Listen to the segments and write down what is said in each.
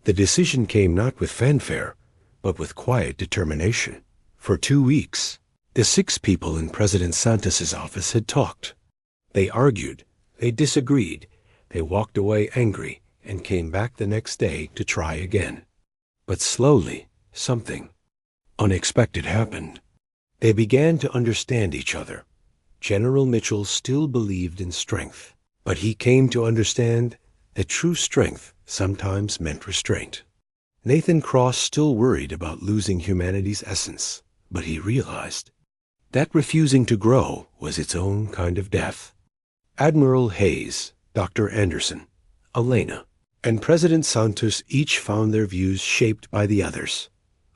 The decision came not with fanfare, but with quiet determination. For 2 weeks, the 6 people in President Santos's office had talked. They argued, they disagreed, they walked away angry, and came back the next day to try again. But slowly, something unexpected happened. They began to understand each other. General Mitchell still believed in strength, but he came to understand that true strength sometimes meant restraint. Nathan Cross still worried about losing humanity's essence, but he realized that refusing to grow was its own kind of death. Admiral Hayes, Dr. Anderson, Elena, and President Santos each found their views shaped by the others.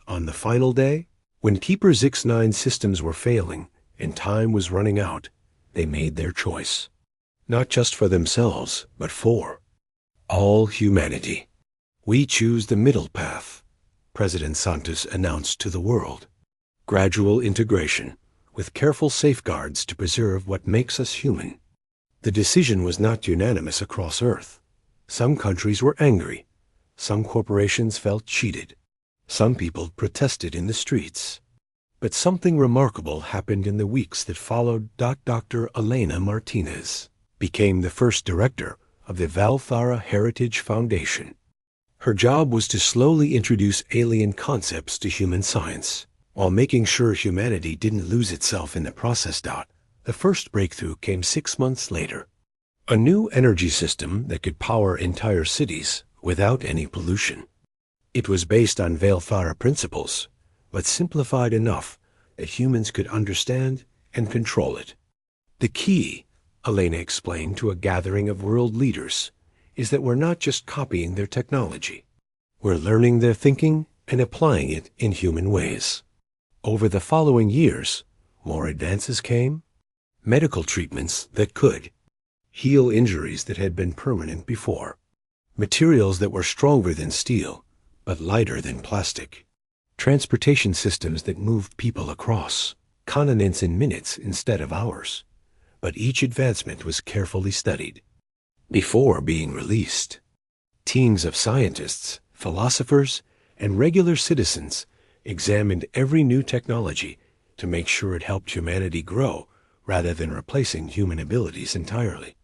On the final day, when Keeper Zix-9 systems were failing and time was running out, they made their choice. Not just for themselves, but for all humanity. We choose the middle path, President Santos announced to the world. Gradual integration, with careful safeguards to preserve what makes us human. The decision was not unanimous across Earth. Some countries were angry. Some corporations felt cheated. Some people protested in the streets. But something remarkable happened in the weeks that followed. Dr. Elena Martinez became the first director of the Valthara Heritage Foundation. Her job was to slowly introduce alien concepts to human science, while making sure humanity didn't lose itself in the process. The first breakthrough came 6 months later. A new energy system that could power entire cities without any pollution. It was based on Valthara principles, but simplified enough that humans could understand and control it. The key, Elena explained to a gathering of world leaders, is that we're not just copying their technology. We're learning their thinking and applying it in human ways. Over the following years, more advances came. Medical treatments that could heal injuries that had been permanent before. Materials that were stronger than steel, but lighter than plastic. Transportation systems that moved people across continents in minutes instead of hours. But each advancement was carefully studied before being released. Teams of scientists, philosophers, and regular citizens examined every new technology to make sure it helped humanity grow rather than replacing human abilities entirely.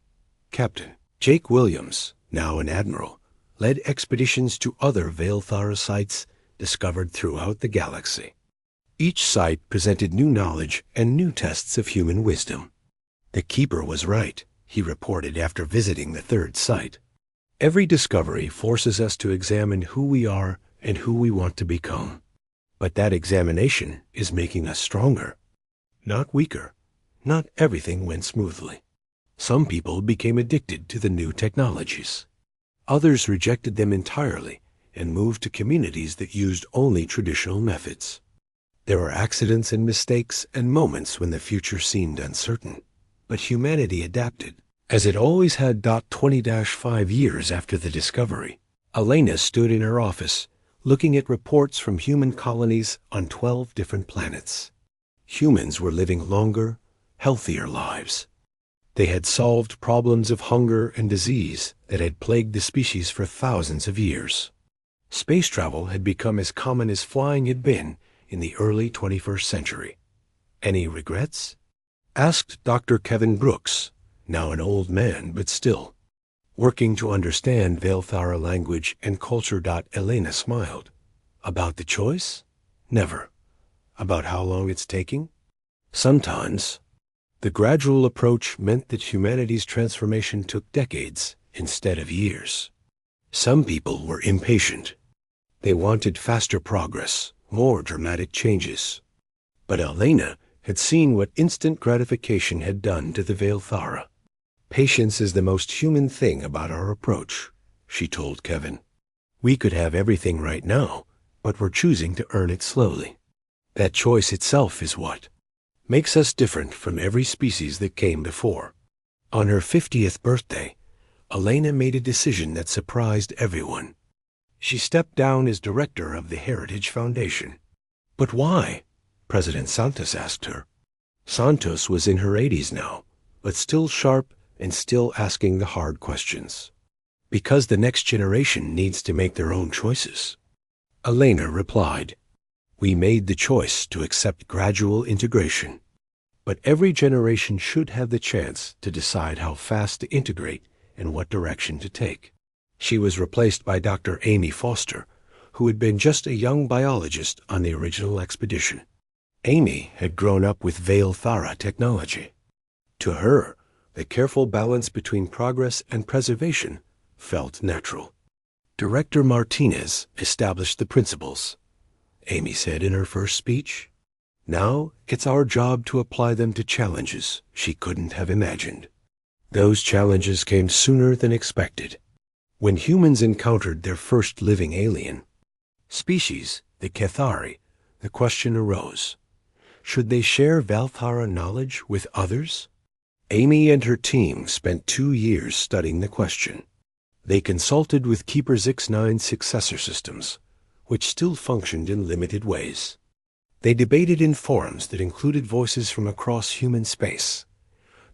Captain Jake Williams, now an admiral, led expeditions to other Valthara sites discovered throughout the galaxy. Each site presented new knowledge and new tests of human wisdom. The Keeper was right, he reported after visiting the third site. Every discovery forces us to examine who we are and who we want to become. But that examination is making us stronger, not weaker. Not everything went smoothly. Some people became addicted to the new technologies. Others rejected them entirely and moved to communities that used only traditional methods. There were accidents and mistakes and moments when the future seemed uncertain. But humanity adapted, as it always had. 20-5 years after the discovery, Elena stood in her office, looking at reports from human colonies on 12 different planets. Humans were living longer, healthier lives. They had solved problems of hunger and disease that had plagued the species for thousands of years. Space travel had become as common as flying had been in the early 21st century. Any regrets? Asked Dr. Kevin Brooks, now an old man but still working to understand Valthara language and culture. Elena smiled. About the choice? Never. About how long it's taking? Sometimes. The gradual approach meant that humanity's transformation took decades instead of years. Some people were impatient. They wanted faster progress, more dramatic changes. But Elena had seen what instant gratification had done to the Valthara. Patience is the most human thing about our approach, she told Kevin. We could have everything right now, but we're choosing to earn it slowly. That choice itself is what makes us different from every species that came before. On her 50th birthday, Elena made a decision that surprised everyone. She stepped down as director of the Heritage Foundation. But why? President Santos asked her. Santos was in her 80s now, but still sharp and still asking the hard questions. Because the next generation needs to make their own choices. Elena replied, "We made the choice to accept gradual integration. But every generation should have the chance to decide how fast to integrate and what direction to take." She was replaced by Dr. Amy Foster, who had been just a young biologist on the original expedition. Amy had grown up with Veil Thara technology. To her, the careful balance between progress and preservation felt natural. Director Martinez established the principles, Amy said in her first speech. Now it's our job to apply them to challenges she couldn't have imagined. Those challenges came sooner than expected. When humans encountered their first living alien species, the Cathari, the question arose, should they share Valthara knowledge with others? Amy and her team spent 2 years studying the question. They consulted with Keeper Zix-9's successor systems, which still functioned in limited ways. They debated in forums that included voices from across human space.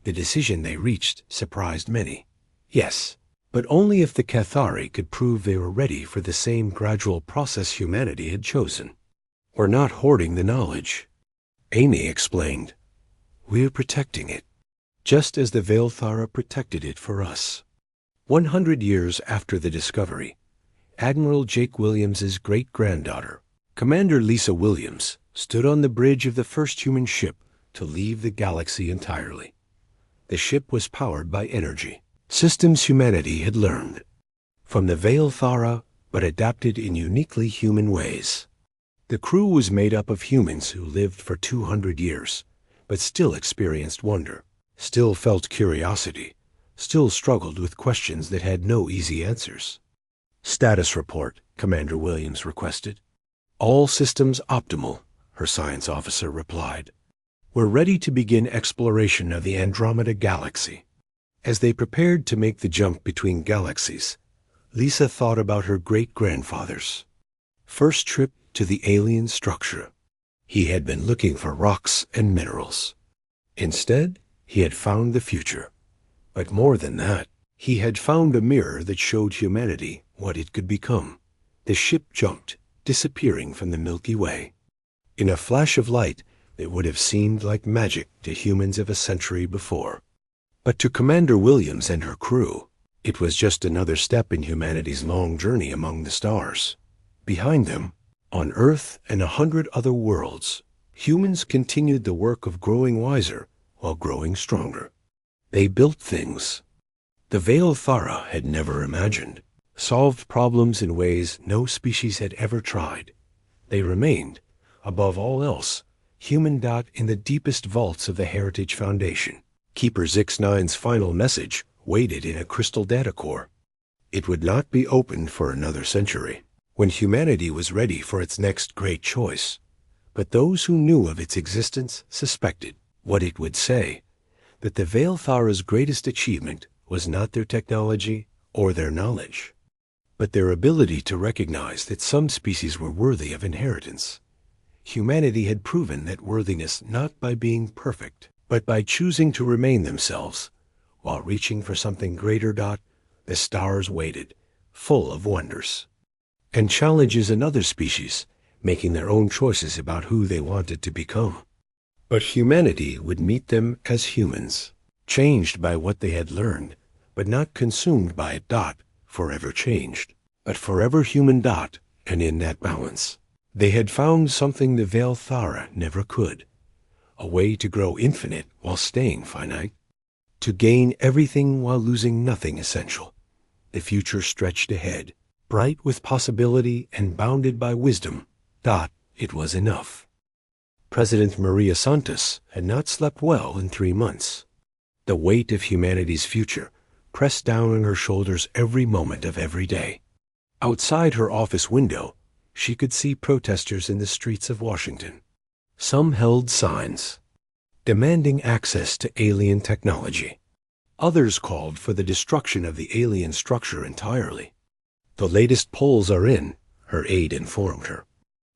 The decision they reached surprised many. Yes, but only if the Cathari could prove they were ready for the same gradual process humanity had chosen. "We're not hoarding the knowledge," Amy explained. "We're protecting it, just as the Veilthara protected it for us." 100 years after the discovery, Admiral Jake Williams's great-granddaughter, Commander Lisa Williams, stood on the bridge of the first human ship to leave the galaxy entirely. The ship was powered by energy, systems humanity had learned from the Veilthara, but adapted in uniquely human ways. The crew was made up of humans who lived for 200 years, but still experienced wonder, still felt curiosity, still struggled with questions that had no easy answers. "Status report," Commander Williams requested. "All systems optimal," her science officer replied. "We're ready to begin exploration of the Andromeda Galaxy." As they prepared to make the jump between galaxies, Lisa thought about her great-grandfather's first trip to the alien structure. He had been looking for rocks and minerals. Instead, he had found the future. But more than that, he had found a mirror that showed humanity what it could become. The ship jumped, disappearing from the Milky Way. In a flash of light, it would have seemed like magic to humans of a century before. But to Commander Williams and her crew, it was just another step in humanity's long journey among the stars. Behind them, on Earth and 100 other worlds, humans continued the work of growing wiser while growing stronger. They built things the Veilthara had never imagined, solved problems in ways no species had ever tried. They remained, above all else, human dot in the deepest vaults of the Heritage Foundation. Keeper Zix-9's final message waited in a crystal data core. It would not be opened for another century, when humanity was ready for its next great choice. But those who knew of its existence suspected what it would say, that the Veilthara's greatest achievement was not their technology or their knowledge, but their ability to recognize that some species were worthy of inheritance. Humanity had proven that worthiness not by being perfect, but by choosing to remain themselves. While reaching for something greater, the stars waited, full of wonders and challenges in other species, making their own choices about who they wanted to become. But humanity would meet them as humans, changed by what they had learned, but not consumed by it, forever changed, but forever human, and in that balance, they had found something the Veilthara never could, a way to grow infinite while staying finite, to gain everything while losing nothing essential. The future stretched ahead, bright with possibility and bounded by wisdom. It was enough. President Maria Santos had not slept well in 3 months. The weight of humanity's future pressed down on her shoulders every moment of every day. Outside her office window, she could see protesters in the streets of Washington. Some held signs demanding access to alien technology. Others called for the destruction of the alien structure entirely. "The latest polls are in," her aide informed her.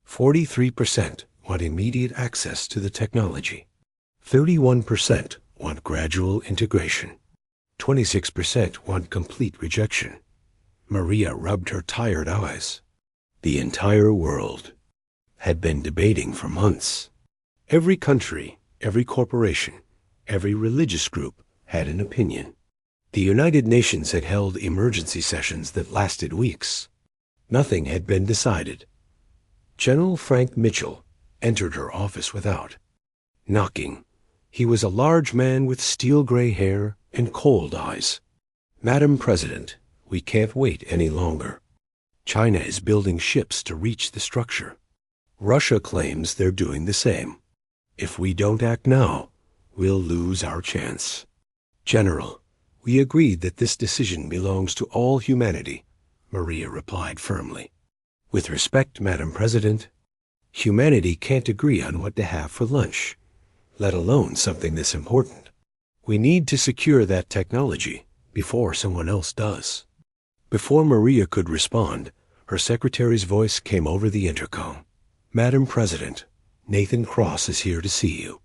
43% want immediate access to the technology. 31% want gradual integration. 26% want complete rejection. Maria rubbed her tired eyes. The entire world had been debating for months. Every country, every corporation, every religious group had an opinion. The United Nations had held emergency sessions that lasted weeks. Nothing had been decided. General Frank Mitchell entered her office without knocking. He was a large man with steel-gray hair and cold eyes. "Madam President, we can't wait any longer. China is building ships to reach the structure. Russia claims they're doing the same. If we don't act now, we'll lose our chance. General, we agreed that this decision belongs to all humanity," Maria replied firmly. "With respect, Madam President, humanity can't agree on what to have for lunch, let alone something this important. We need to secure that technology before someone else does." Before Maria could respond, her secretary's voice came over the intercom. "Madam President, Nathan Cross is here to see you."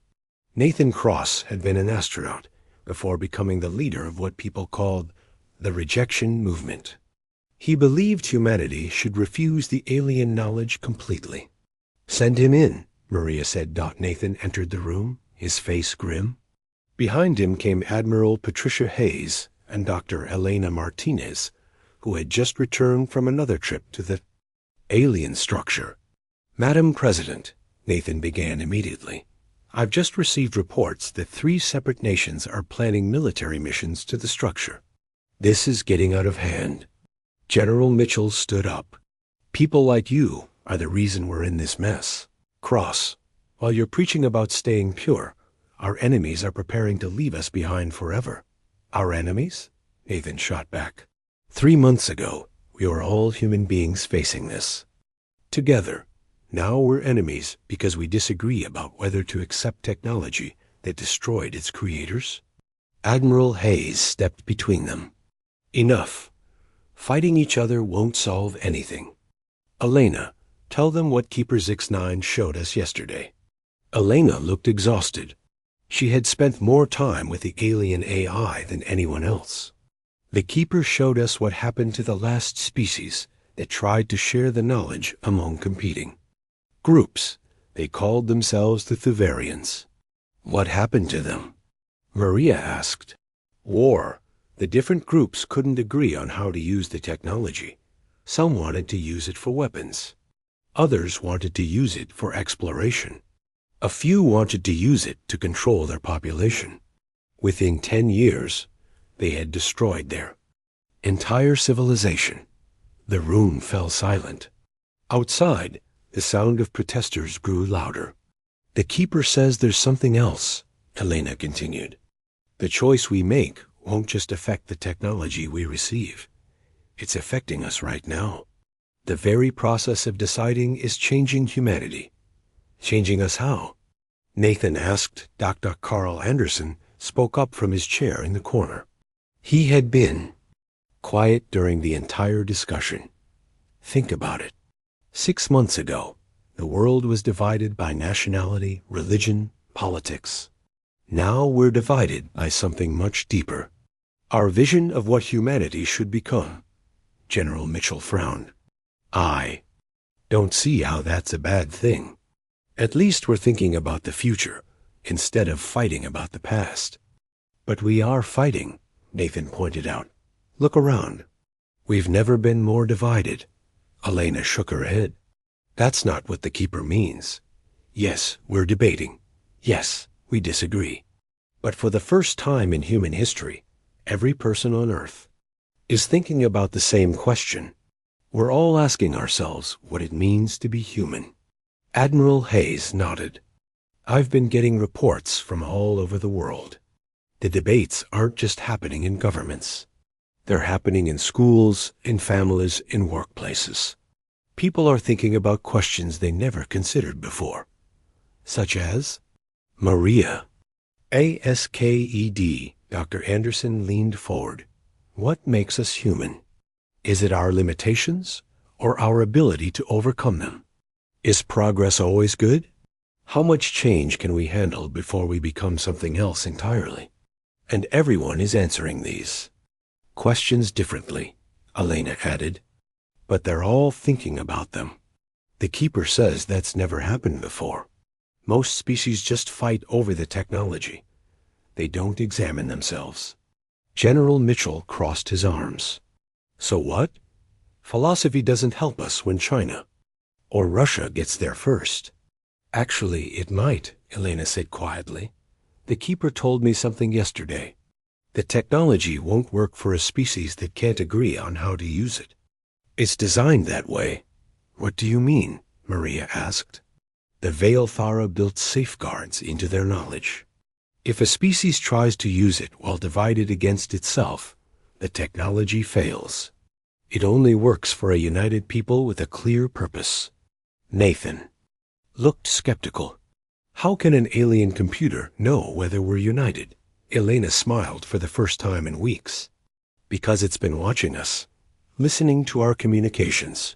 Nathan Cross had been an astronaut before becoming the leader of what people called the rejection movement. He believed humanity should refuse the alien knowledge completely. "Send him in," Maria said. Nathan entered the room, his face grim. Behind him came Admiral Patricia Hayes and Dr. Elena Martinez, who had just returned from another trip to the alien structure. "Madam President," Nathan began immediately, "I've just received reports that 3 separate nations are planning military missions to the structure. This is getting out of hand." General Mitchell stood up. "People like you are the reason we're in this mess. Cross, while you're preaching about staying pure, our enemies are preparing to leave us behind forever." "Our enemies?" Nathan shot back. 3 months ago, we were all human beings facing this together. Now we're enemies because we disagree about whether to accept technology that destroyed its creators." Admiral Hayes stepped between them. "Enough. Fighting each other won't solve anything. Elena, tell them what Keeper Zix9 showed us yesterday." Elena looked exhausted. She had spent more time with the alien AI than anyone else. "The Keeper showed us what happened to the last species that tried to share the knowledge among competing groups. They called themselves the Thuvarians." "What happened to them?" Maria asked. "War. The different groups couldn't agree on how to use the technology. Some wanted to use it for weapons. Others wanted to use it for exploration. A few wanted to use it to control their population. Within 10 years, they had destroyed their entire civilization." The room fell silent. Outside, the sound of protesters grew louder. "The Keeper says there's something else," Elena continued. "The choice we make won't just affect the technology we receive. It's affecting us right now. The very process of deciding is changing humanity." "Changing us how?" Nathan asked. Dr. Carl Anderson spoke up from his chair in the corner. He had been quiet during the entire discussion. "Think about it. 6 months ago, the world was divided by nationality, religion, politics. Now we're divided by something much deeper. Our vision of what humanity should become." General Mitchell frowned. "I don't see how that's a bad thing. At least we're thinking about the future instead of fighting about the past." "But we are fighting," Nathan pointed out. "Look around. We've never been more divided." Elena shook her head. "That's not what the Keeper means. Yes, we're debating. Yes, we disagree. But for the first time in human history, every person on Earth is thinking about the same question. We're all asking ourselves what it means to be human." Admiral Hayes nodded. "I've been getting reports from all over the world. The debates aren't just happening in governments. They're happening in schools, in families, in workplaces. People are thinking about questions they never considered before. Such as?" "Maria." ASKED, Dr. Anderson leaned forward. "What makes us human? Is it our limitations or our ability to overcome them? Is progress always good? How much change can we handle before we become something else entirely?" And everyone is answering these questions differently, Elena added. But they're all thinking about them. The keeper says that's never happened before. Most species just fight over the technology. They don't examine themselves. General Mitchell crossed his arms. So what? Philosophy doesn't help us when China or Russia gets there first. Actually, it might, Elena said quietly. The keeper told me something yesterday. The technology won't work for a species that can't agree on how to use it. It's designed that way. What do you mean? Maria asked. The Veilthara built safeguards into their knowledge. If a species tries to use it while divided against itself, the technology fails. It only works for a united people with a clear purpose. Nathan looked skeptical. How can an alien computer know whether we're united? Elena smiled for the first time in weeks. Because it's been watching us, listening to our communications,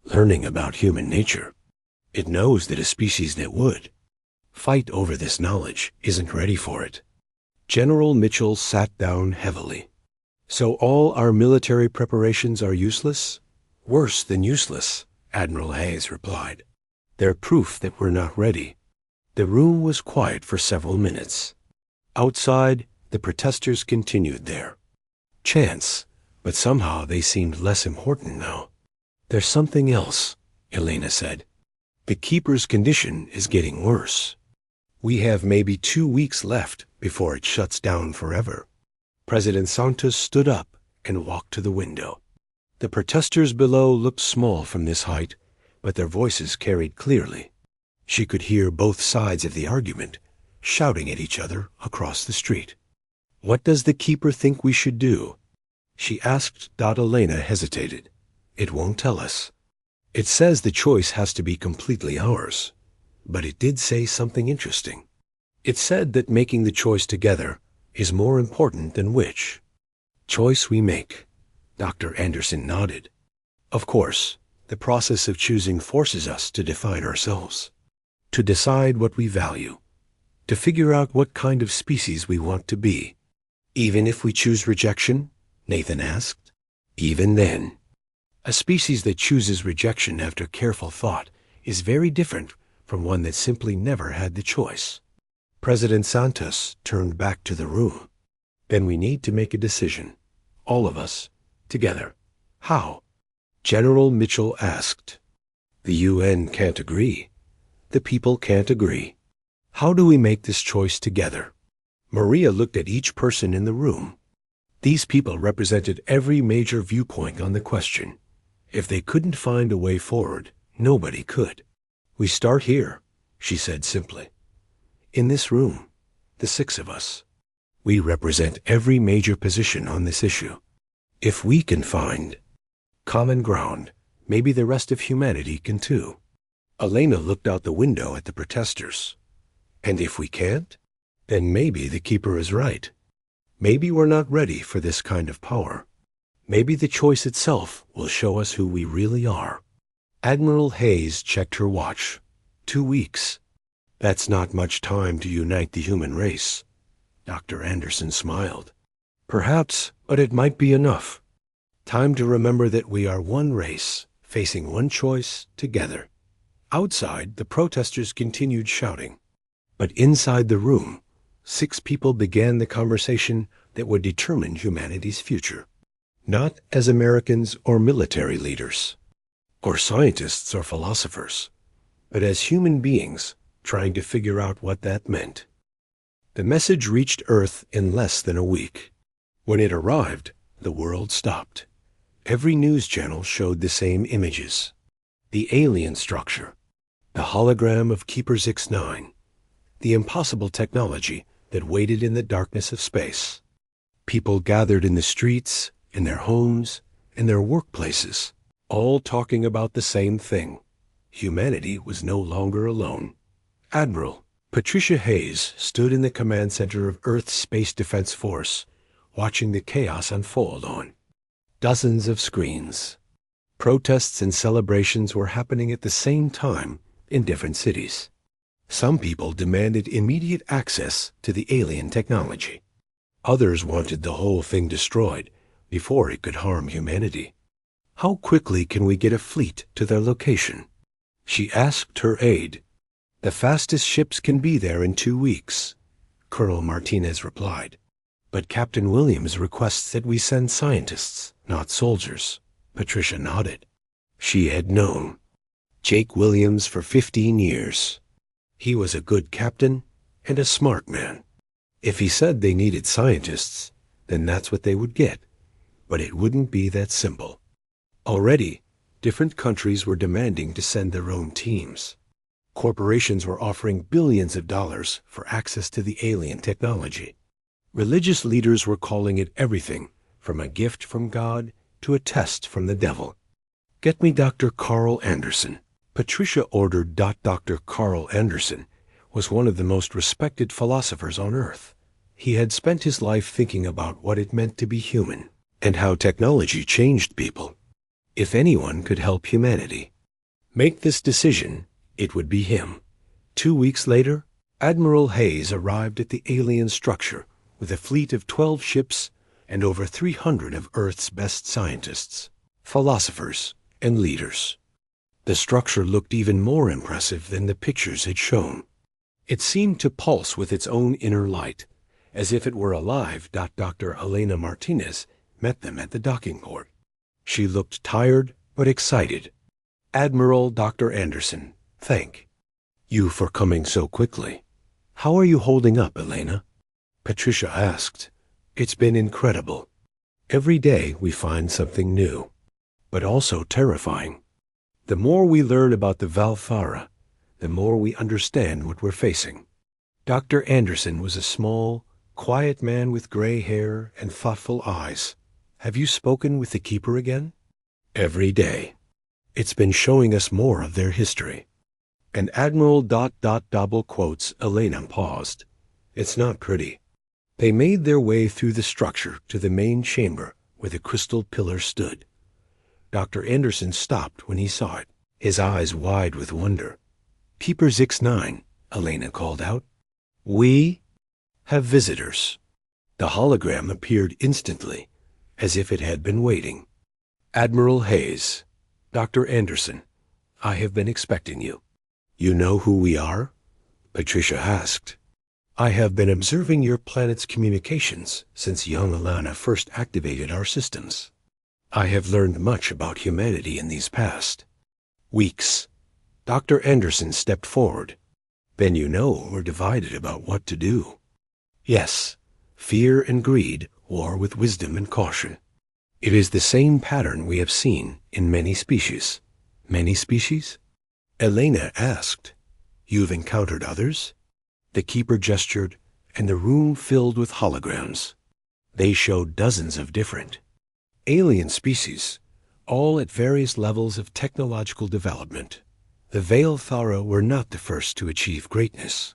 learning about human nature. It knows that a species that would fight over this knowledge isn't ready for it. General Mitchell sat down heavily. So all our military preparations are useless? Worse than useless, Admiral Hayes replied. They're proof that we're not ready. The room was quiet for several minutes. Outside, the protesters continued their chants, but somehow they seemed less important now. There's something else, Elena said. The keeper's condition is getting worse. We have maybe 2 weeks left before it shuts down forever. President Santos stood up and walked to the window. The protesters below looked small from this height, but their voices carried clearly. She could hear both sides of the argument, shouting at each other across the street. What does the keeper think we should do? She asked. Elena hesitated. It won't tell us. It says the choice has to be completely ours. But it did say something interesting. It said that making the choice together is more important than which choice we make. Dr. Anderson nodded. Of course, the process of choosing forces us to define ourselves, to decide what we value, to figure out what kind of species we want to be. Even if we choose rejection? Nathan asked. Even then. A species that chooses rejection after careful thought is very different from one that simply never had the choice. President Santos turned back to the room. Then we need to make a decision. All of us, together. How? General Mitchell asked. The UN can't agree. The people can't agree. How do we make this choice together? Maria looked at each person in the room. These people represented every major viewpoint on the question. If they couldn't find a way forward, nobody could. We start here, she said simply. In this room, the 6 of us. We represent every major position on this issue. If we can find common ground, maybe the rest of humanity can too. Elena looked out the window at the protesters. And if we can't, then maybe the keeper is right. Maybe we're not ready for this kind of power. Maybe the choice itself will show us who we really are. Admiral Hayes checked her watch. 2 weeks. That's not much time to unite the human race. Dr. Anderson smiled. Perhaps, but it might be enough. Time to remember that we are one race, facing one choice together. Outside, the protesters continued shouting. But inside the room, 6 people began the conversation that would determine humanity's future. Not as Americans or military leaders, or scientists or philosophers, but as human beings trying to figure out what that meant. The message reached Earth in less than a week. When it arrived, the world stopped. Every news channel showed the same images. The alien structure, the hologram of Keeper 69, the impossible technology that waited in the darkness of space. People gathered in the streets, in their homes, in their workplaces, all talking about the same thing. Humanity was no longer alone. Admiral Patricia Hayes stood in the command center of Earth's Space Defense Force, watching the chaos unfold on dozens of screens. Protests and celebrations were happening at the same time in different cities. Some people demanded immediate access to the alien technology. Others wanted the whole thing destroyed, before it could harm humanity. How quickly can we get a fleet to their location? She asked her aide. The fastest ships can be there in 2 weeks, Colonel Martinez replied. But Captain Williams requests that we send scientists, not soldiers. Patricia nodded. She had known Jake Williams for 15 years. He was a good captain and a smart man. If he said they needed scientists, then that's what they would get. But it wouldn't be that simple. Already, different countries were demanding to send their own teams. Corporations were offering billions of dollars for access to the alien technology. Religious leaders were calling it everything from a gift from God to a test from the devil. Get me Dr. Carl Anderson. Patricia ordered. Dr. Carl Anderson was one of the most respected philosophers on Earth. He had spent his life thinking about what it meant to be human and how technology changed people. If anyone could help humanity make this decision, it would be him. 2 weeks later, Admiral Hayes arrived at the alien structure with a fleet of 12 ships and over 300 of Earth's best scientists, philosophers, and leaders. The structure looked even more impressive than the pictures had shown. It seemed to pulse with its own inner light, as if it were alive. Dr. Elena Martinez met them at the docking port. She looked tired but excited. Admiral Dr. Anderson, thank you for coming so quickly. How are you holding up, Elena? Patricia asked. It's been incredible. Every day we find something new, but also terrifying. The more we learn about the Valfara, the more we understand what we're facing. Dr. Anderson was a small, quiet man with gray hair and thoughtful eyes. Have you spoken with the Keeper again? Every day. It's been showing us more of their history. And Admiral ... double quotes. Elena paused. It's not pretty. They made their way through the structure to the main chamber where the crystal pillar stood. Dr. Anderson stopped when he saw it, his eyes wide with wonder. Keeper 69, Elena called out. We have visitors. The hologram appeared instantly, as if it had been waiting. Admiral Hayes, Dr. Anderson, I have been expecting you. You know who we are? Patricia asked. I have been observing your planet's communications since young Alana first activated our systems. I have learned much about humanity in these past weeks. Dr. Anderson stepped forward. Then you know we're divided about what to do. Yes, fear and greed war with wisdom and caution. It is the same pattern we have seen in many species. Many species? Elena asked. You've encountered others? The Keeper gestured, and the room filled with holograms. They showed dozens of different alien species, all at various levels of technological development. The Valfara were not the first to achieve greatness,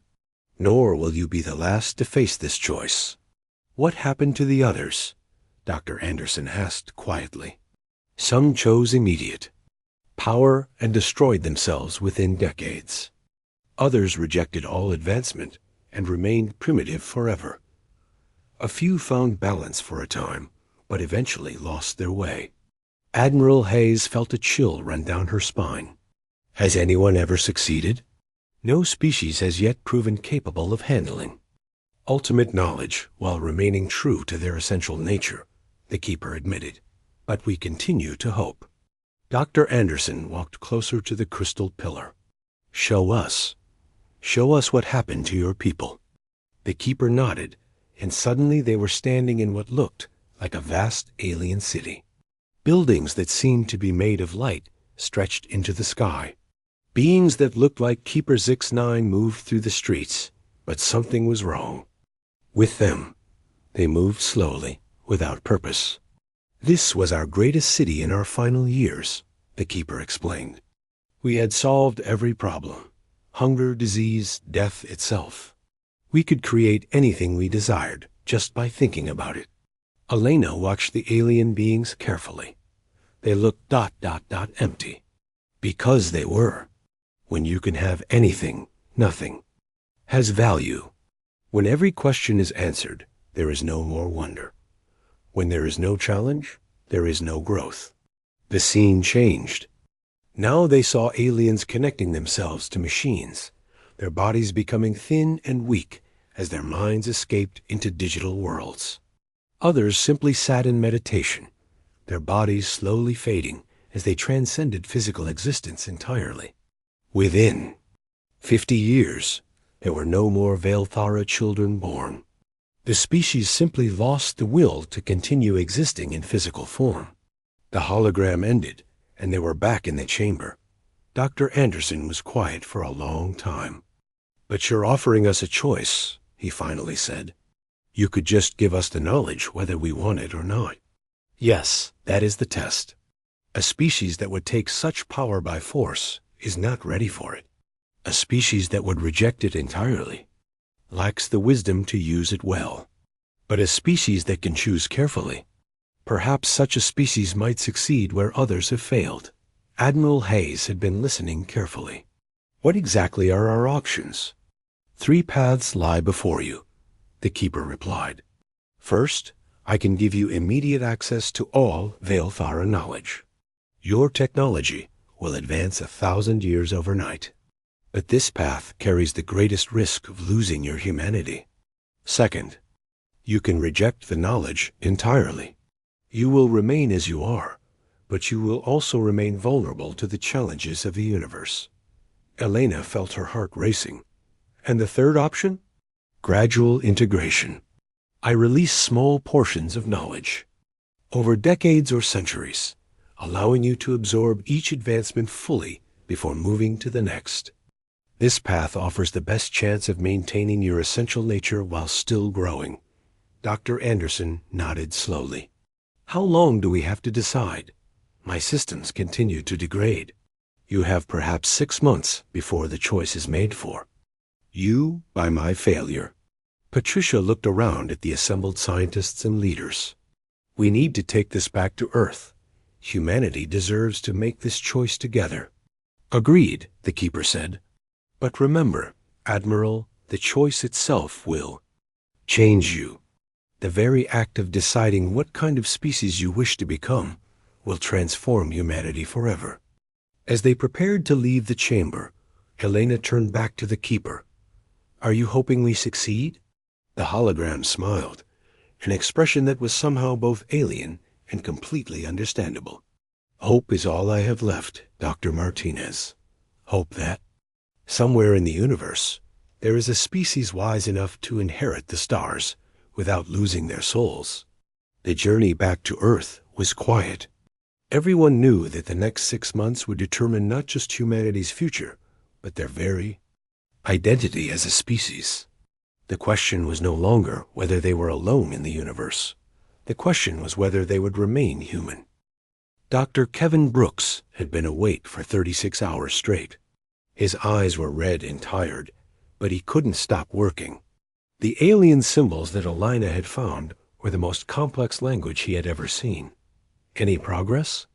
nor will you be the last to face this choice. What happened to the others? Dr. Anderson asked quietly. Some chose immediate power and destroyed themselves within decades. Others rejected all advancement and remained primitive forever. A few found balance for a time, but eventually lost their way. Admiral Hayes felt a chill run down her spine. Has anyone ever succeeded? No species has yet proven capable of handling ultimate knowledge while remaining true to their essential nature, the Keeper admitted. But we continue to hope. Dr. Anderson walked closer to the crystal pillar. Show us what happened to your people. The Keeper nodded, and suddenly they were standing in what looked like a vast alien city. Buildings that seemed to be made of light stretched into the sky. Beings that looked like Keeper 69 moved through the streets, but something was wrong. With them, they moved slowly, without purpose. This was our greatest city in our final years, the Keeper explained. We had solved every problem. Hunger, disease, death itself. We could create anything we desired just by thinking about it. Elena watched the alien beings carefully. They looked ... empty. Because they were. When you can have anything, nothing has value. When every question is answered, there is no more wonder. When there is no challenge, there is no growth. The scene changed. Now they saw aliens connecting themselves to machines, their bodies becoming thin and weak as their minds escaped into digital worlds. Others simply sat in meditation, their bodies slowly fading as they transcended physical existence entirely. Within 50 years, there were no more Velthara children born. The species simply lost the will to continue existing in physical form. The hologram ended, and they were back in the chamber. Dr. Anderson was quiet for a long time. "But you're offering us a choice," he finally said. "You could just give us the knowledge whether we want it or not." "Yes, that is the test. A species that would take such power by force is not ready for it. A species that would reject it entirely lacks the wisdom to use it well. But a species that can choose carefully, perhaps such a species might succeed where others have failed." Admiral Hayes had been listening carefully. "What exactly are our options?" "Three paths lie before you," the keeper replied. "First, I can give you immediate access to all Velthara knowledge. Your technology will advance 1,000 years overnight. But this path carries the greatest risk of losing your humanity. Second, you can reject the knowledge entirely. You will remain as you are, but you will also remain vulnerable to the challenges of the universe." Elena felt her heart racing. "And the third option?" "Gradual integration. I release small portions of knowledge over decades or centuries, allowing you to absorb each advancement fully before moving to the next. This path offers the best chance of maintaining your essential nature while still growing." Dr. Anderson nodded slowly. "How long do we have to decide? My systems continue to degrade." "You have perhaps 6 months before the choice is made for. You by my failure." Patricia looked around at the assembled scientists and leaders. "We need to take this back to Earth. Humanity deserves to make this choice together." "Agreed," the keeper said. "But remember, Admiral, the choice itself will change you. The very act of deciding what kind of species you wish to become will transform humanity forever." As they prepared to leave the chamber, Helena turned back to the keeper. "Are you hoping we succeed?" The hologram smiled, an expression that was somehow both alien and completely understandable. "Hope is all I have left, Dr. Martinez. Hope that somewhere in the universe there is a species wise enough to inherit the stars without losing their souls." The journey back to Earth was quiet. Everyone knew that the next 6 months would determine not just humanity's future, but their very identity as a species. The question was no longer whether they were alone in the universe. The question was whether they would remain human. Dr. Kevin Brooks had been awake for 36 hours straight. His eyes were red and tired, but he couldn't stop working. The alien symbols that Elena had found were the most complex language he had ever seen. "Any progress?"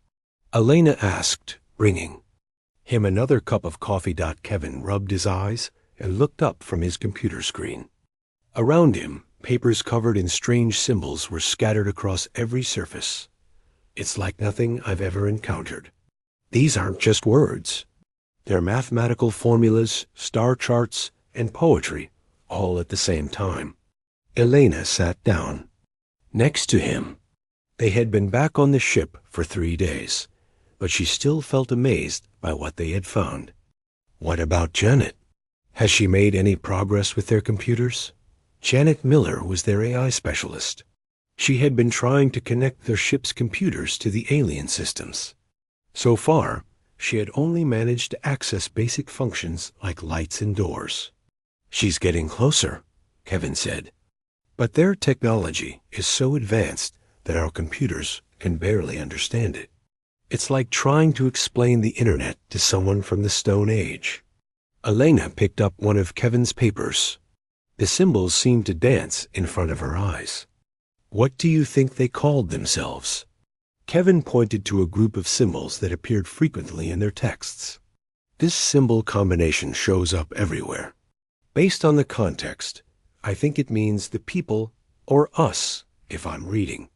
Elena asked, bringing him another cup of coffee. Kevin rubbed his eyes and looked up from his computer screen. Around him, papers covered in strange symbols were scattered across every surface. "It's like nothing I've ever encountered. These aren't just words. They're mathematical formulas, star charts, and poetry, all at the same time." Elena sat down next to him. They had been back on the ship for 3 days, but she still felt amazed by what they had found. "What about Janet? Has she made any progress with their computers?" Janet Miller was their AI specialist. She had been trying to connect their ship's computers to the alien systems. So far, she had only managed to access basic functions like lights and doors. "She's getting closer," Kevin said. "But their technology is so advanced that our computers can barely understand it. It's like trying to explain the internet to someone from the Stone Age." Elena picked up one of Kevin's papers. The symbols seemed to dance in front of her eyes. "What do you think they called themselves?" Kevin pointed to a group of symbols that appeared frequently in their texts. "This symbol combination shows up everywhere. Based on the context, I think it means the people or us, if I'm reading.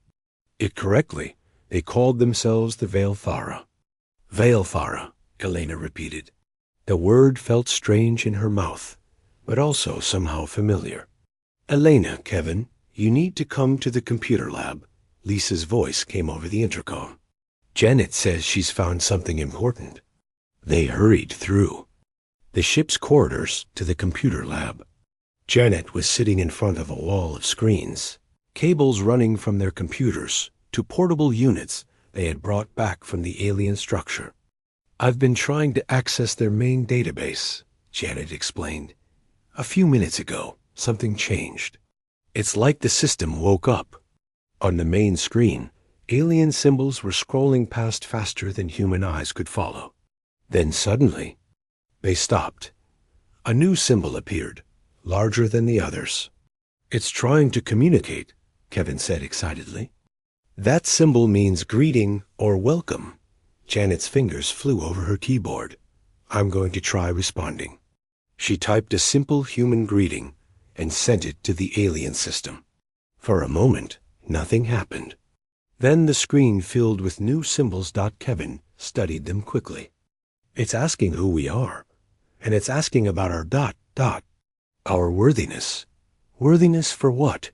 it correctly. They called themselves the Veilthara. Veilthara, Elena repeated. The word felt strange in her mouth, but also somehow familiar. Elena, Kevin, you need to come to the computer lab. Lisa's voice came over the intercom. Janet says she's found something important. They hurried through the ship's corridors to the computer lab. Janet was sitting in front of a wall of screens, cables running from their computers to portable units they had brought back from the alien structure. I've been trying to access their main database, Janet explained. A few minutes ago, something changed. It's like the system woke up. On the main screen, alien symbols were scrolling past faster than human eyes could follow. Then suddenly, they stopped. A new symbol appeared, larger than the others. It's trying to communicate, Kevin said excitedly. That symbol means greeting or welcome. Janet's fingers flew over her keyboard. I'm going to try responding. She typed a simple human greeting and sent it to the alien system. For a moment, nothing happened. Then the screen filled with new symbols. Kevin studied them quickly. It's asking who we are, and it's asking about our ... Our worthiness. Worthiness for what?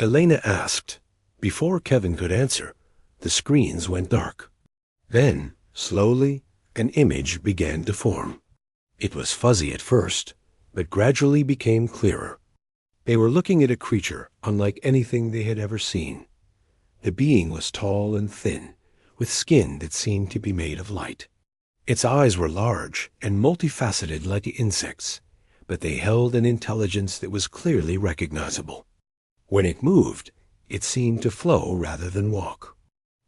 Elena asked. Before Kevin could answer, the screens went dark. Then, slowly, an image began to form. It was fuzzy at first, but gradually became clearer. They were looking at a creature unlike anything they had ever seen. The being was tall and thin, with skin that seemed to be made of light. Its eyes were large and multifaceted like insects, but they held an intelligence that was clearly recognizable. When it moved, it seemed to flow rather than walk.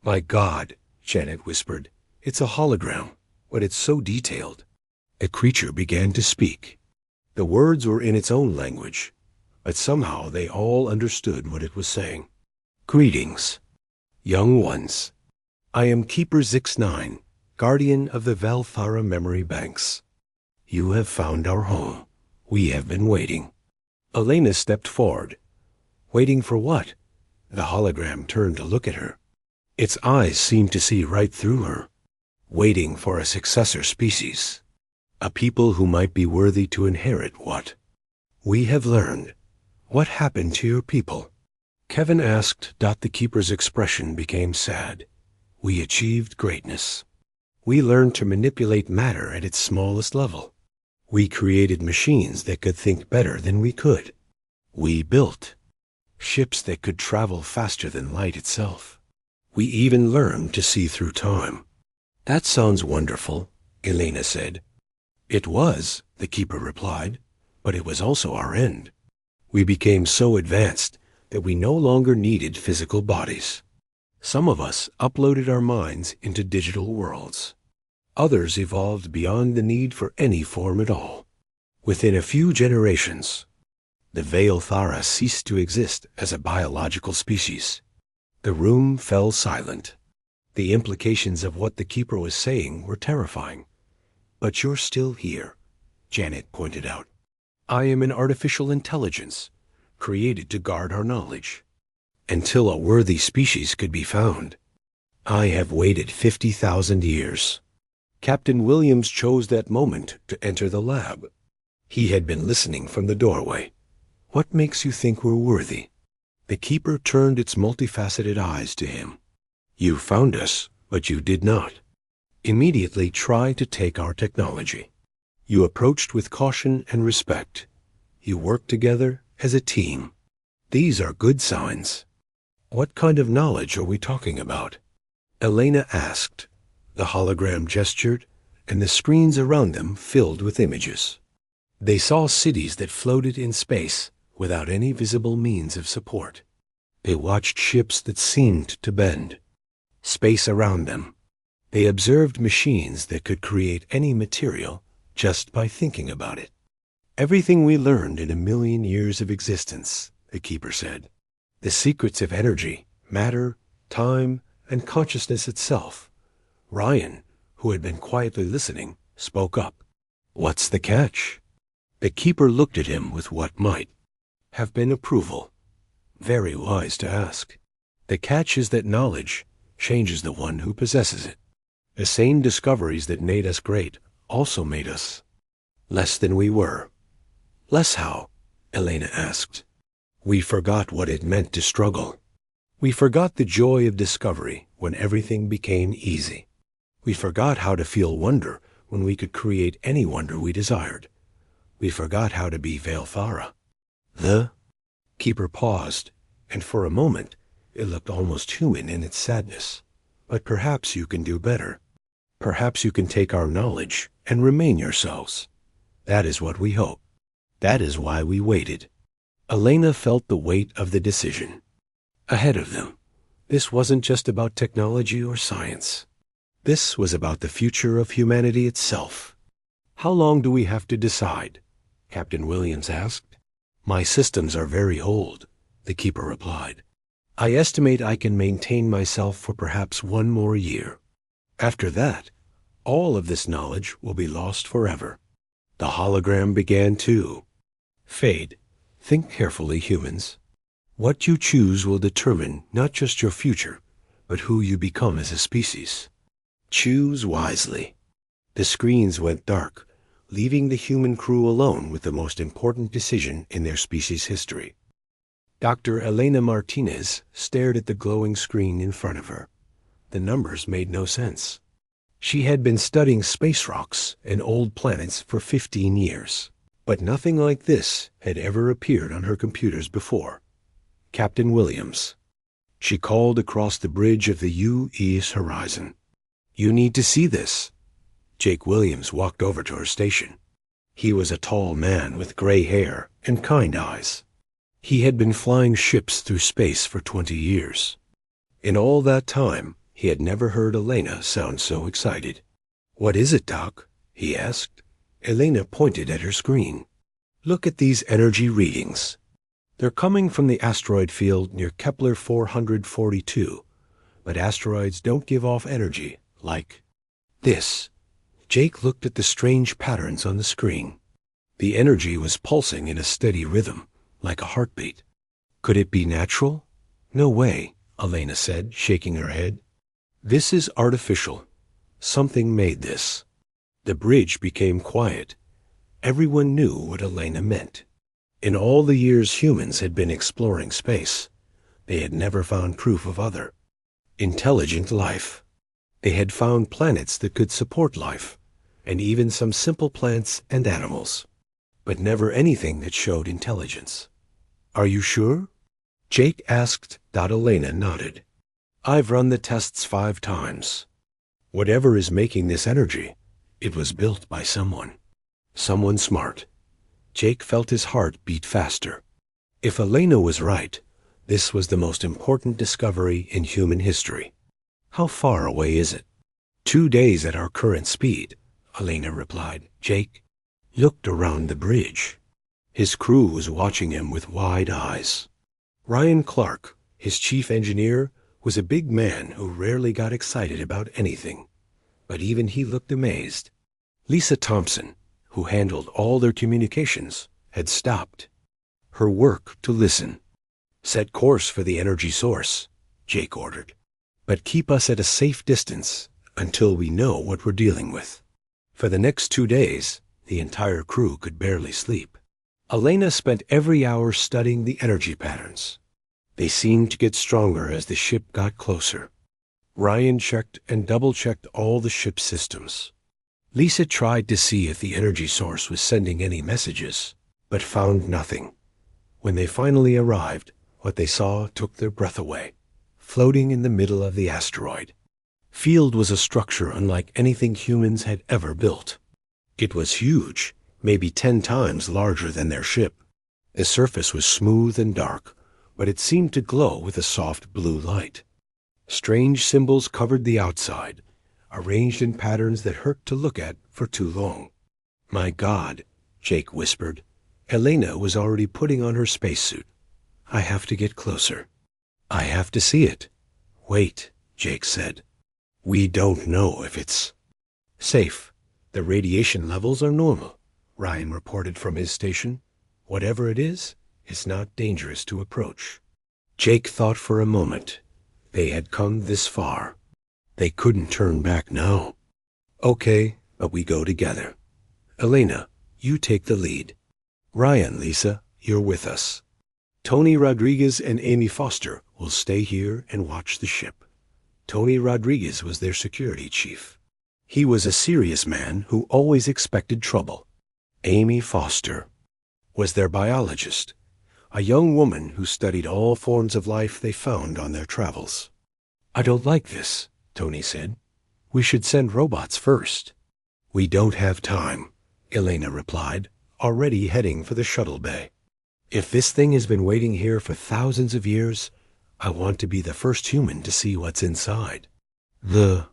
My God, Janet whispered, it's a hologram, but it's so detailed. The creature began to speak. The words were in its own language, but somehow they all understood what it was saying. Greetings, young ones. I am Keeper Zix9, guardian of the Veilthara memory banks. You have found our home. We have been waiting. Elena stepped forward. Waiting for what? The hologram turned to look at her. Its eyes seemed to see right through her. Waiting for a successor species. A people who might be worthy to inherit what? We have learned. What happened to your people? Kevin asked. The Keeper's expression became sad. We achieved greatness. We learned to manipulate matter at its smallest level. We created machines that could think better than we could. We built ships that could travel faster than light itself. We even learned to see through time. That sounds wonderful, Elena said. It was, the Keeper replied, but it was also our end. We became so advanced that we no longer needed physical bodies. Some of us uploaded our minds into digital worlds. Others evolved beyond the need for any form at all. Within a few generations, the Veilthara ceased to exist as a biological species. The room fell silent. The implications of what the Keeper was saying were terrifying. But you're still here, Janet pointed out. I am an artificial intelligence, created to guard our knowledge. Until a worthy species could be found. I have waited 50,000 years. Captain Williams chose that moment to enter the lab. He had been listening from the doorway. What makes you think we're worthy? The Keeper turned its multifaceted eyes to him. You found us, but you did not immediately try to take our technology. You approached with caution and respect. You worked together as a team. These are good signs. What kind of knowledge are we talking about? Elena asked. The hologram gestured, and the screens around them filled with images. They saw cities that floated in space without any visible means of support. They watched ships that seemed to bend. Space around them. They observed machines that could create any material just by thinking about it. Everything we learned in 1,000,000 years of existence, the Keeper said. The secrets of energy, matter, time, and consciousness itself. Ryan, who had been quietly listening, spoke up. What's the catch? The Keeper looked at him with what might have been approval. Very wise to ask. The catch is that knowledge changes the one who possesses it. The same discoveries that made us great also made us less than we were. Less how? Elena asked. We forgot what it meant to struggle. We forgot the joy of discovery when everything became easy. We forgot how to feel wonder when we could create any wonder we desired. We forgot how to be Velfara. The keeper paused, and for a moment it looked almost human in its sadness. But perhaps you can do better. Perhaps you can take our knowledge and remain yourselves. That is what we hope. That is why we waited. Elena felt the weight of the decision ahead of them. This wasn't just about technology or science. This was about the future of humanity itself. How long do we have to decide? Captain Williams asked. My systems are very old, the keeper replied. I estimate I can maintain myself for perhaps 1 more year. After that, all of this knowledge will be lost forever. The hologram began to fade. Think carefully, humans. What you choose will determine not just your future, but who you become as a species. Choose wisely. The screens went dark, leaving the human crew alone with the most important decision in their species' history. Dr. Elena Martinez stared at the glowing screen in front of her. The numbers made no sense. She had been studying space rocks and old planets for 15 years, but nothing like this had ever appeared on her computers before. Captain Williams. She called across the bridge of the U.S. horizon. You need to see this. Jake Williams walked over to her station. He was a tall man with gray hair and kind eyes. He had been flying ships through space for 20 years. In all that time, he had never heard Elena sound so excited. What is it, Doc? He asked. Elena pointed at her screen. Look at these energy readings. They're coming from the asteroid field near Kepler 442, but asteroids don't give off energy like this. Jake looked at the strange patterns on the screen. The energy was pulsing in a steady rhythm, like a heartbeat. Could it be natural? No way, Elena said, shaking her head. This is artificial. Something made this. The bridge became quiet. Everyone knew what Elena meant. In all the years humans had been exploring space, they had never found proof of other intelligent life. They had found planets that could support life, and even some simple plants and animals, but never anything that showed intelligence. Are you sure? Jake asked. Elena nodded. I've run the tests 5 times. Whatever is making this energy, it was built by someone. Someone smart. Jake felt his heart beat faster. If Elena was right, this was the most important discovery in human history. How far away is it? 2 days at our current speed, Elena replied. Jake looked around the bridge. His crew was watching him with wide eyes. Ryan Clark, his chief engineer, was a big man who rarely got excited about anything, but even he looked amazed. Lisa Thompson, who handled all their communications, had stopped. Her work to listen. Set course for the energy source, Jake ordered, but keep us at a safe distance until we know what we're dealing with. For the next 2 days, the entire crew could barely sleep. Elena spent every hour studying the energy patterns. They seemed to get stronger as the ship got closer. Ryan checked and double-checked all the ship's systems. Lisa tried to see if the energy source was sending any messages, but found nothing. When they finally arrived, what they saw took their breath away, floating in the middle of the asteroid. Field was a structure unlike anything humans had ever built. It was huge, maybe 10 times larger than their ship. The surface was smooth and dark, but it seemed to glow with a soft blue light. Strange symbols covered the outside, arranged in patterns that hurt to look at for too long. My God, Jake whispered. Elena was already putting on her spacesuit. I have to get closer. I have to see it. Wait, Jake said. We don't know if it's safe. The radiation levels are normal, Ryan reported from his station. Whatever it is, it's not dangerous to approach. Jake thought for a moment. They had come this far. They couldn't turn back now. Okay, but we go together. Elena, you take the lead. Ryan, Lisa, you're with us. Tony Rodriguez and Amy Foster will stay here and watch the ship. Tony Rodriguez was their security chief. He was a serious man who always expected trouble. Amy Foster was their biologist, a young woman who studied all forms of life they found on their travels. I don't like this, Tony said. We should send robots first. We don't have time, Elena replied, already heading for the shuttle bay. If this thing has been waiting here for thousands of years, I want to be the first human to see what's inside. The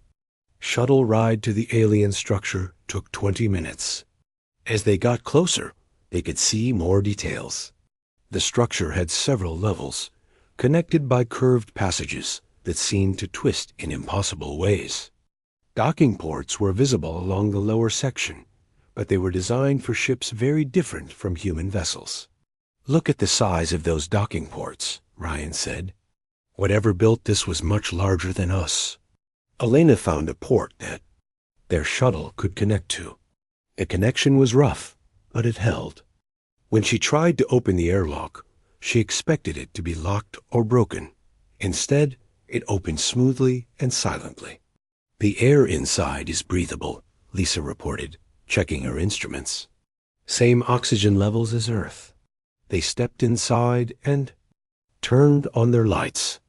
shuttle ride to the alien structure took 20 minutes. As they got closer, they could see more details. The structure had several levels, connected by curved passages that seemed to twist in impossible ways. Docking ports were visible along the lower section, but they were designed for ships very different from human vessels. Look at the size of those docking ports, Ryan said. Whatever built this was much larger than us. Elena found a port that their shuttle could connect to. The connection was rough, but it held. When she tried to open the airlock, she expected it to be locked or broken. Instead, it opened smoothly and silently. The air inside is breathable, Lisa reported, checking her instruments. Same oxygen levels as Earth. They stepped inside and turned on their lights.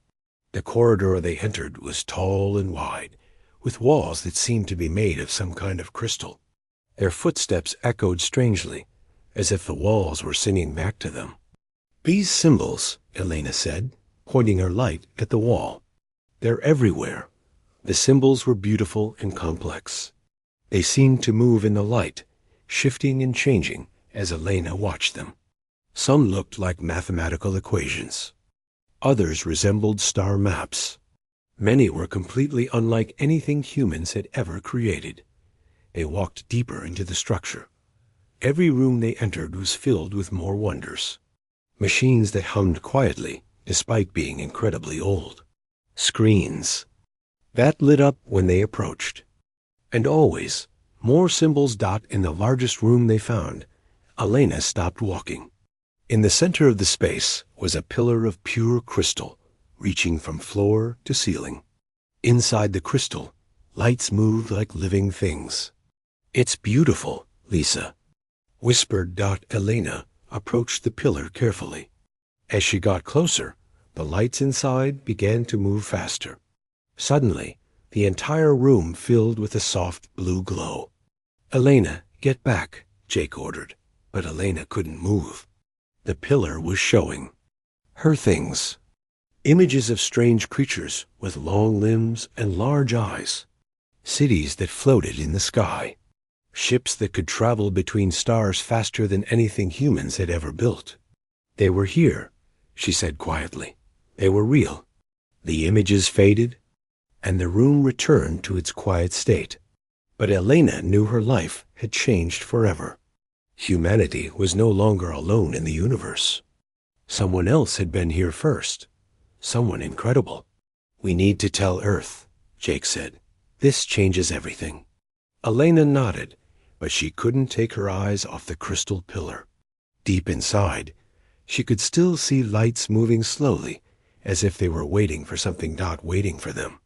The corridor they entered was tall and wide, with walls that seemed to be made of some kind of crystal. Their footsteps echoed strangely, as if the walls were singing back to them. These symbols, Elena said, pointing her light at the wall. They're everywhere. The symbols were beautiful and complex. They seemed to move in the light, shifting and changing as Elena watched them. Some looked like mathematical equations. Others resembled star maps. Many were completely unlike anything humans had ever created. They walked deeper into the structure. Every room they entered was filled with more wonders. Machines that hummed quietly, despite being incredibly old. Screens that lit up when they approached. And always, more symbols dot in the largest room they found. Elena stopped walking. In the center of the space was a pillar of pure crystal, reaching from floor to ceiling. Inside the crystal, lights moved like living things. It's beautiful, Lisa, whispered. Elena approached the pillar carefully. As she got closer, the lights inside began to move faster. Suddenly, the entire room filled with a soft blue glow. Elena, get back, Jake ordered, but Elena couldn't move. The pillar was showing her things. Images of strange creatures with long limbs and large eyes. Cities that floated in the sky. Ships that could travel between stars faster than anything humans had ever built. They were here, she said quietly. They were real. The images faded, and the room returned to its quiet state. But Elena knew her life had changed forever. Humanity was no longer alone in the universe. Someone else had been here first. Someone incredible. We need to tell Earth, Jake said. This changes everything. Elena nodded, but she couldn't take her eyes off the crystal pillar. Deep inside, she could still see lights moving slowly, as if they were waiting for something not waiting for them.